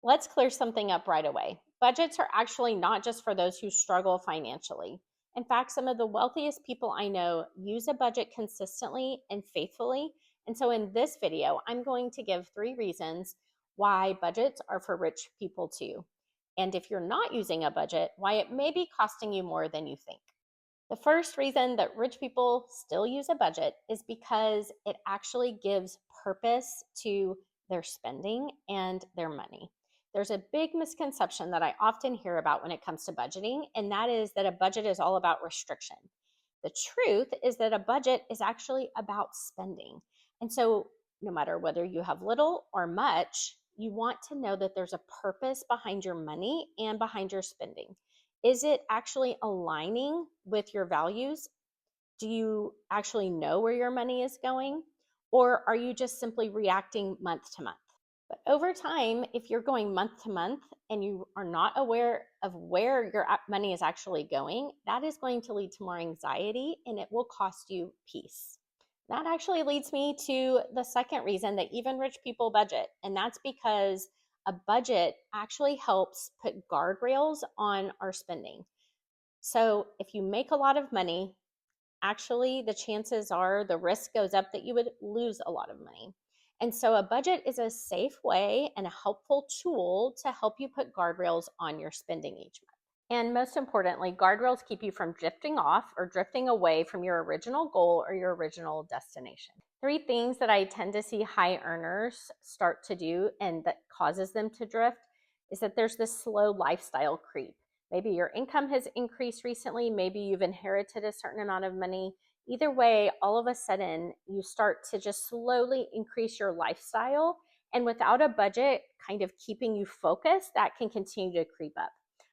Let's clear something up right away. Budgets are actually not just for those who struggle financially. In fact, some of the wealthiest people I know use a budget consistently and faithfully. And so in this video, I'm going to give 3 reasons why budgets are for rich people too. And if you're not using a budget, why it may be costing you more than you think. The first reason that rich people still use a budget is because it actually gives purpose to their spending and their money. There's a big misconception that I often hear about when it comes to budgeting, and that is that a budget is all about restriction. The truth is that a budget is actually about spending. And so, no matter whether you have little or much, you want to know that there's a purpose behind your money and behind your spending. Is it actually aligning with your values? Do you actually know where your money is going? Or are you just simply reacting month to month? But over time, if you're going month to month and you are not aware of where your money is actually going, that is going to lead to more anxiety and it will cost you peace. That actually leads me to the second reason that even rich people budget, and that's because a budget actually helps put guardrails on our spending. So if you make a lot of money, actually the chances are the risk goes up that you would lose a lot of money. And so a budget is a safe way and a helpful tool to help you put guardrails on your spending each month. And most importantly, guardrails keep you from drifting off or drifting away from your original goal or your original destination. 3 things that I tend to see high earners start to do and that causes them to drift is that there's this slow lifestyle creep. Maybe your income has increased recently, maybe you've inherited a certain amount of money. Either way, all of a sudden, you start to just slowly increase your lifestyle. And without a budget kind of keeping you focused, that can continue to creep up.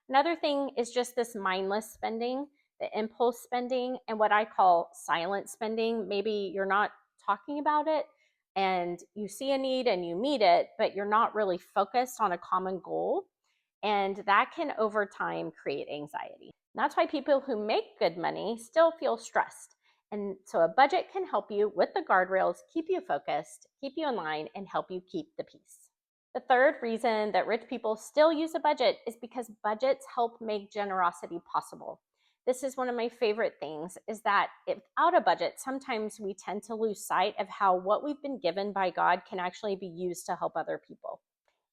Another thing is just this mindless spending, the impulse spending, and what I call silent spending. Maybe you're not talking about it and you see a need and you meet it, but you're not really focused on a common goal. And that can over time create anxiety. And that's why people who make good money still feel stressed. And so a budget can help you with the guardrails, keep you focused, keep you in line, and help you keep the peace. The third reason that rich people still use a budget is because budgets help make generosity possible. This is one of my favorite things, is that without a budget, sometimes we tend to lose sight of how what we've been given by God can actually be used to help other people.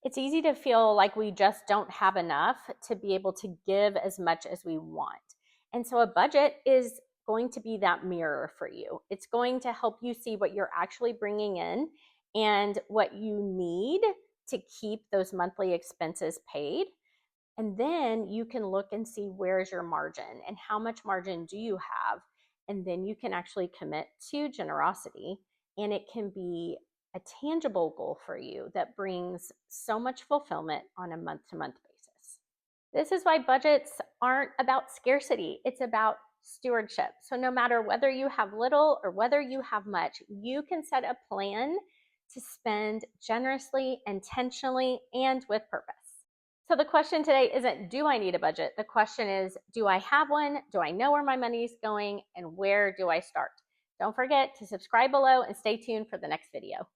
It's easy to feel like we just don't have enough to be able to give as much as we want. And so a budget is going to be that mirror for you. It's going to help you see what you're actually bringing in and what you need to keep those monthly expenses paid. And then you can look and see where's your margin and how much margin do you have. And then you can actually commit to generosity, and it can be a tangible goal for you that brings so much fulfillment on a month-to-month basis. This is why budgets aren't about scarcity, it's about stewardship. So no matter whether you have little or whether you have much, you can set a plan to spend generously, intentionally, and with purpose. So the question today isn't, do I need a budget? The question is, do I have one? Do I know where my money is going? And where do I start? Don't forget to subscribe below and stay tuned for the next video.